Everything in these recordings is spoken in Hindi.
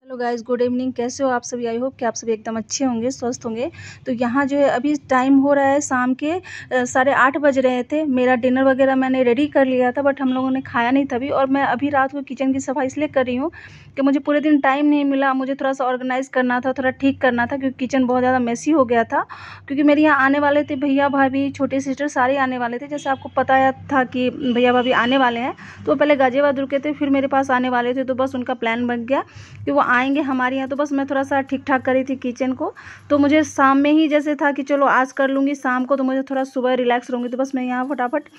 Hello guys, good evening. कैसे हो आप सभी? आई होप कि आप सभी एकदम अच्छे होंगे, स्वस्थ होंगे। तो यहाँ जो है अभी टाइम हो रहा है शाम के 8:30 बज रहे थे। मेरा डिनर वगैरह मैंने रेडी कर लिया था, बट हम लोगों ने खाया नहीं था अभी। और मैं अभी रात को किचन की सफाई इसलिए कर रही हूँ कि मुझे पूरे दिन टाइम नहीं मिला। मुझे थोड़ा सा ऑर्गेनाइज़ करना था, थोड़ा ठीक करना था, क्योंकि किचन बहुत ज़्यादा मेसी हो गया था। क्योंकि मेरे यहाँ आने वाले थे भैया भाभी, छोटे सिस्टर, सारे आने वाले थे। जैसे आपको पता था कि भैया भाभी आने वाले हैं, तो वो पहले गाज़ियाबाद रुके थे, फिर मेरे पास आने वाले थे। तो बस उनका प्लान बन गया कि वो आएंगे हमारे यहाँ। तो बस मैं थोड़ा सा ठीक ठाक करी थी किचन को। तो मुझे शाम में ही जैसे था कि चलो आज कर लूँगी शाम को, तो मुझे थोड़ा सुबह रिलैक्स रहूँगी। तो बस मैं यहाँ फटाफट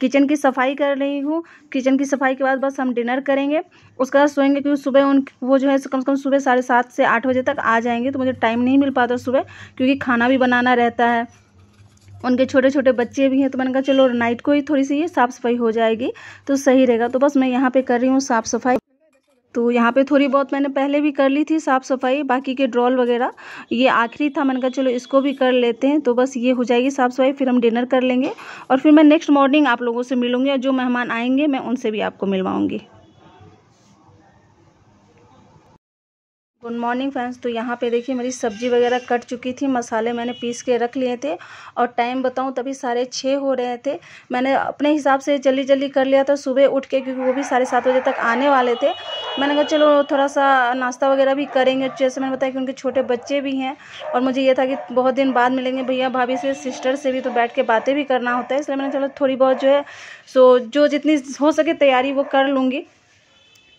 किचन की सफाई कर रही हूँ। किचन की सफाई के बाद बस हम डिनर करेंगे, उसके बाद सोएंगे। क्योंकि सुबह वो जो है कम से कम सुबह 7:30 से 8 बजे तक आ जाएंगे, तो मुझे टाइम नहीं मिल पाता सुबह, क्योंकि खाना भी बनाना रहता है। उनके छोटे छोटे बच्चे भी हैं, तो मैंने कहा चलो नाइट को ही थोड़ी सी ये साफ़ सफाई हो जाएगी तो सही रहेगा। तो बस मैं यहाँ पे कर रही हूँ साफ़ सफाई। तो यहाँ पे थोड़ी बहुत मैंने पहले भी कर ली थी साफ़ सफाई, बाकी के ड्रॉल वगैरह ये आखिरी था। मैंने कहा चलो इसको भी कर लेते हैं, तो बस ये हो जाएगी साफ़ सफाई, फिर हम डिनर कर लेंगे। और फिर मैं नेक्स्ट मॉर्निंग आप लोगों से मिलूँगी, और जो मेहमान आएंगे मैं उनसे भी आपको मिलवाऊँगी। Good morning friends. तो यहाँ पे देखिए मेरी सब्जी वगैरह कट चुकी थी, मसाले मैंने पीस के रख लिए थे, और टाइम बताऊँ तभी 6:30 हो रहे थे। मैंने अपने हिसाब से जल्दी जल्दी कर लिया था सुबह उठ के, क्योंकि वो भी 7:30 बजे तक आने वाले थे। मैंने कहा चलो थोड़ा सा नाश्ता वगैरह भी करेंगे। जैसे मैंने बताया कि उनके छोटे बच्चे भी हैं, और मुझे ये था कि बहुत दिन बाद मिलेंगे भैया भाभी से, सिस्टर से भी, तो बैठ के बातें भी करना होता है। इसलिए मैंने चलो थोड़ी बहुत जो है जो जितनी हो सके तैयारी वो कर लूँगी,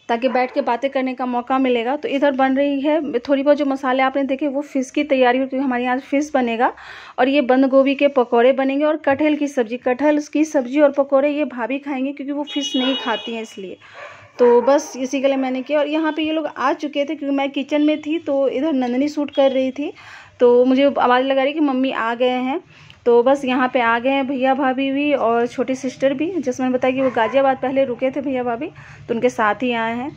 ताकि बैठ के बातें करने का मौका मिलेगा। तो इधर बन रही है थोड़ी बहुत जो मसाले आपने देखे, वो फ़िश की तैयारी होती है। हमारे यहाँ फ़िश बनेगा, और ये बंद गोभी के पकौड़े बनेंगे, और कटहल की सब्ज़ी और पकौड़े ये भाभी खाएंगे, क्योंकि वो फ़िश नहीं खाती हैं इसलिए। तो बस इसी के लिए मैंने किया। और यहाँ पे ये लोग आ चुके थे, क्योंकि मैं किचन में थी, तो इधर नंदनी शूट कर रही थी, तो मुझे आवाज़ लगा रही कि मम्मी आ गए हैं। तो बस यहाँ पे आ गए हैं भैया भाभी भी, और छोटी सिस्टर भी। जैसे मैंने बताया कि वो गाज़ियाबाद पहले रुके थे भैया भाभी, तो उनके साथ ही आए हैं। यहाँ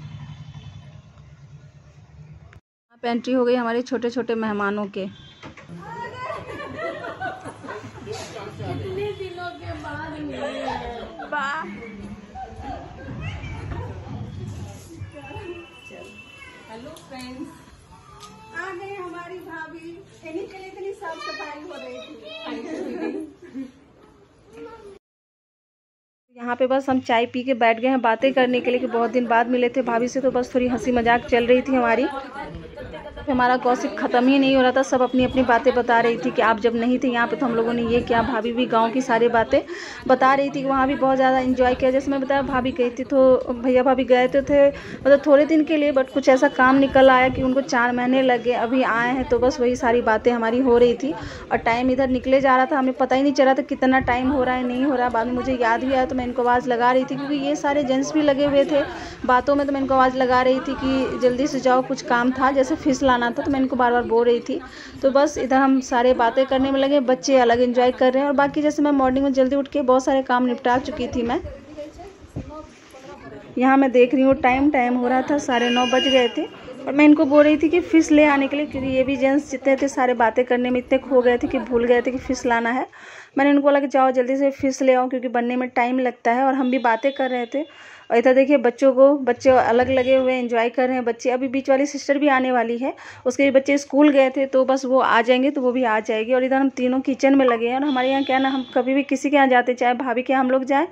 पे एंट्री हो गई हमारे छोटे छोटे मेहमानों के। कितने दिनों के बाद हेलो फ्रेंड्स, आ गए हमारी भाभी। इन्हीं के लिए इतनी साफ सफाई हो रही थी। यहाँ पे बस हम चाय पी के बैठ गए हैं बातें करने के लिए, कि बहुत दिन बाद मिले थे भाभी से। तो बस थोड़ी हंसी मजाक चल रही थी हमारी। हमारा गॉसिप ख़त्म ही नहीं हो रहा था। सब अपनी अपनी बातें बता रही थी कि आप जब नहीं थे यहाँ पे तो हम लोगों ने ये किया। भाभी भी गांव की सारी बातें बता रही थी कि वहाँ भी बहुत ज़्यादा एंजॉय किया। जैसे मैं बताया, भाभी गई थी तो भैया भाभी गए तो थे मतलब थोड़े दिन के लिए, बट कुछ ऐसा काम निकल आया कि उनको 4 महीने लगे, अभी आए हैं। तो बस वही सारी बातें हमारी हो रही थी, और टाइम इधर निकले जा रहा था, हमें पता ही नहीं चल रहा था कितना टाइम हो रहा है नहीं हो रहा। बाद में मुझे याद भी आया, तो मैं इनको आवाज़ लगा रही थी, क्योंकि ये सारे जेंट्स भी लगे हुए थे बातों में। तो मैं इनको आवाज़ लगा रही थी कि जल्दी से जाओ, कुछ काम था, जैसे फिश लाना था। तो मैं इनको बार बार बोल रही थी। तो बस इधर हम सारे बातें करने में लगे, बच्चे अलग एंजॉय कर रहे हैं। और बाकी जैसे मैं मॉर्निंग में जल्दी उठ के बहुत सारे काम निपटा चुकी थी मैं। यहाँ मैं देख रही हूँ टाइम हो रहा था, 9:30 बज गए थे। और मैं इनको बोल रही थी कि फ़िश ले आने के लिए, क्योंकि ये भी जेंट्स जितने थे सारे बातें करने में इतने खो गए थे कि भूल गए थे कि फ़िश लाना है। मैंने इनको बोला कि जाओ जल्दी से फ़िश ले आओ, क्योंकि बनने में टाइम लगता है। और हम भी बातें कर रहे थे। और इधर देखिए बच्चे अलग लगे हुए एंजॉय कर रहे हैं बच्चे। अभी बीच वाली सिस्टर भी आने वाली है, उसके भी बच्चे स्कूल गए थे, तो बस वो आ जाएंगे तो वो भी आ जाएगी। और इधर हम तीनों किचन में लगे हैं। और हमारे यहाँ क्या ना, हम कभी भी किसी के यहाँ जाते, चाहे भाभी के यहाँ हम लोग जाएँ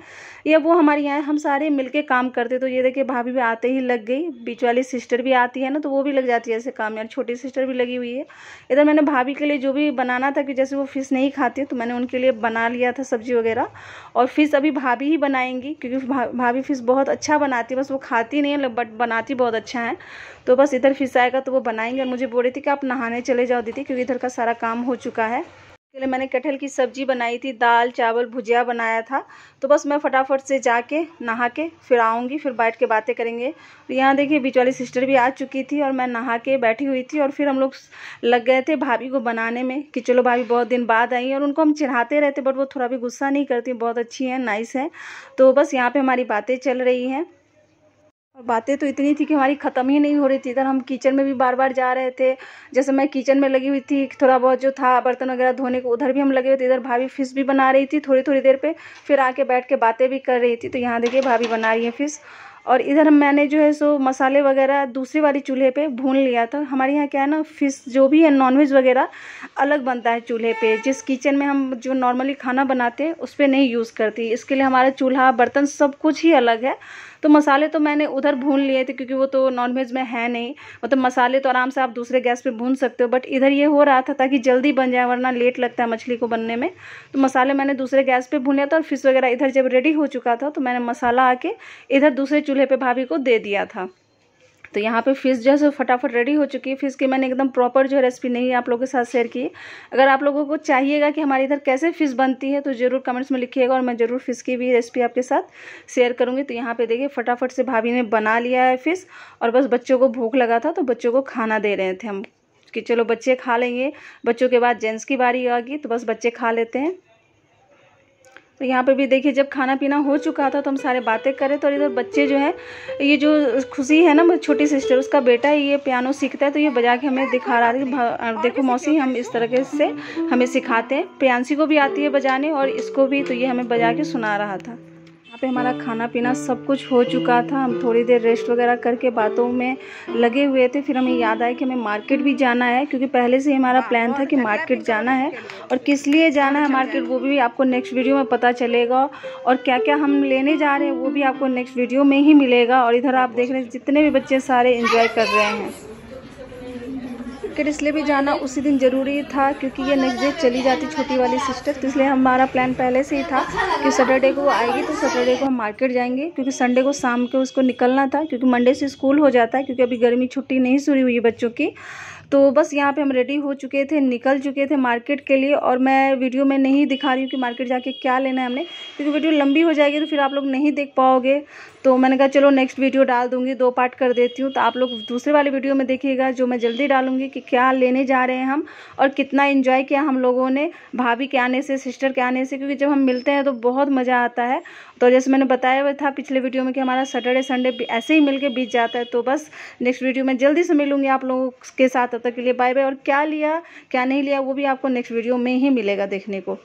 या वो हमारे यहाँ, हम सारे मिलके काम करते। तो ये देखिए भाभी भी आते ही लग गई। बीच वाली सिस्टर भी आती है ना, तो वो भी लग जाती है ऐसे काम। यार छोटी सिस्टर भी लगी हुई है। इधर मैंने भाभी के लिए जो भी बनाना था, कि जैसे वो फ़िश नहीं खाती, तो मैंने उनके लिए बना लिया था सब्जी वगैरह। और फ़िश अभी भाभी ही बनाएंगी, क्योंकि भाभी फ़िश बहुत अच्छा बनाती है, बस वो खाती नहीं है बट बनाती बहुत अच्छा है। तो बस इधर फ़िश आएगा तो वो बनाएंगे। और मुझे बोल रही थी कि आप नहाने चले जाओ दीदी, क्योंकि इधर का सारा काम हो चुका है। इसके लिए मैंने कटहल की सब्ज़ी बनाई थी, दाल चावल भुजिया बनाया था। तो बस मैं फटाफट से जाके नहा के फिर आऊँगी, फिर बैठ के बातें करेंगे। तो यहाँ देखिए बीच वाली सिस्टर भी आ चुकी थी, और मैं नहा के बैठी हुई थी। और फिर हम लोग लग गए थे भाभी को बनाने में, कि चलो भाभी बहुत दिन बाद आई हैं। और उनको हम चिढ़ाते रहते, बट वो थोड़ा भी गुस्सा नहीं करती, बहुत अच्छी हैं, नाइस हैं। तो बस यहाँ पर हमारी बातें चल रही हैं। और बातें तो इतनी थी कि हमारी ख़त्म ही नहीं हो रही थी। इधर हम किचन में भी बार बार जा रहे थे। जैसे मैं किचन में लगी हुई थी, थोड़ा बहुत जो था बर्तन वगैरह धोने को, उधर भी हम लगे हुए थे। इधर भाभी फ़िश भी बना रही थी थोड़ी थोड़ी देर पे, फिर आके बैठ के बातें भी कर रही थी। तो यहाँ देखिए भाभी बना रही है फ़िश। और इधर मैंने जो है सो मसाले वगैरह दूसरी वाली चूल्हे पे भून लिया था। हमारे यहाँ क्या है ना, फिश जो भी है नॉनवेज वगैरह अलग बनता है चूल्हे पे, जिस किचन में हम जो नॉर्मली खाना बनाते हैं उस पर नहीं यूज़ करती। इसके लिए हमारा चूल्हा बर्तन सब कुछ ही अलग है। तो मसाले तो मैंने उधर भून लिए थे क्योंकि वो तो नॉनवेज में है नहीं, मतलब मसाले तो आराम से आप दूसरे गैस पे भून सकते हो, बट इधर ये हो रहा था ताकि जल्दी बन जाए, वरना लेट लगता है मछली को बनने में। तो मसाले मैंने दूसरे गैस पे भून लिया था और फिश वगैरह इधर जब रेडी हो चुका था तो मैंने मसाला आके इधर दूसरे चूल्हे पे भाभी को दे दिया था। तो यहाँ पे फ़िश जो है फटाफट रेडी हो चुकी है। फ़िश की मैंने एकदम प्रॉपर जो रेसिपी नहीं आप लोगों के साथ शेयर की। अगर आप लोगों को चाहिएगा कि हमारे इधर कैसे फ़िश बनती है तो ज़रूर कमेंट्स में लिखिएगा और मैं ज़रूर फ़िश की भी रेसिपी आपके साथ शेयर करूँगी। तो यहाँ पे देखिए फटाफट से भाभी ने बना लिया है फ़िश, और बस बच्चों को भूख लगा था तो बच्चों को खाना दे रहे थे हम कि चलो बच्चे खा लेंगे, बच्चों के बाद जेंट्स की बारी आ गई तो बस बच्चे खा लेते हैं। तो यहाँ पे भी देखिए जब खाना पीना हो चुका था तो हम सारे बातें करें। तो इधर बच्चे जो है, ये जो खुशी है ना छोटी सिस्टर, उसका बेटा ये पियानो सीखता है तो ये बजा के हमें दिखा रहा है, देखो मौसी हम इस तरीके से हमें सिखाते हैं। प्रियांशी को भी आती है बजाने और इसको भी, तो ये हमें बजा के सुना रहा था। यहाँ पे हमारा खाना पीना सब कुछ हो चुका था। हम थोड़ी देर रेस्ट वगैरह करके बातों में लगे हुए थे। फिर हमें याद आया कि हमें मार्केट भी जाना है, क्योंकि पहले से हमारा प्लान था कि मार्केट जाना है, और किस लिए जाना है मार्केट वो भी आपको नेक्स्ट वीडियो में पता चलेगा, और क्या क्या हम लेने जा रहे हैं वो भी आपको नेक्स्ट वीडियो में ही मिलेगा। और इधर आप देख रहे हैं जितने भी बच्चे सारे एंजॉय कर रहे हैं। मार्केट इसलिए भी जाना उसी दिन ज़रूरी था क्योंकि ये नेक्स्ट डे चली जाती छोटी वाली सिस्टर, तो इसलिए हमारा प्लान पहले से ही था कि सैटरडे को वो आएगी तो सैटरडे को हम मार्केट जाएंगे, क्योंकि संडे को शाम को उसको निकलना था, क्योंकि मंडे से स्कूल हो जाता है, क्योंकि अभी गर्मी छुट्टी नहीं शुरू हुई है बच्चों की। तो बस यहाँ पे हम रेडी हो चुके थे, निकल चुके थे मार्केट के लिए। और मैं वीडियो में नहीं दिखा रही हूँ कि मार्केट जाके क्या लेना है हमने, क्योंकि वीडियो लंबी हो जाएगी तो फिर आप लोग नहीं देख पाओगे। तो मैंने कहा चलो नेक्स्ट वीडियो डाल दूँगी, 2 पार्ट कर देती हूँ, तो आप लोग दूसरे वाले वीडियो में देखिएगा जो मैं जल्दी डालूँगी कि क्या लेने जा रहे हैं हम और कितना एंजॉय किया हम लोगों ने भाभी के आने से, सिस्टर के आने से, क्योंकि जब हम मिलते हैं तो बहुत मज़ा आता है। तो जैसे मैंने बताया हुआ था पिछले वीडियो में कि हमारा सैटरडे संडे ऐसे ही मिलके बीत जाता है। तो बस नेक्स्ट वीडियो में जल्दी से मिलूँगी आप लोगों के साथ, तब तक के लिए बाय बाय। और क्या लिया क्या नहीं लिया वो भी आपको नेक्स्ट वीडियो में ही मिलेगा देखने को।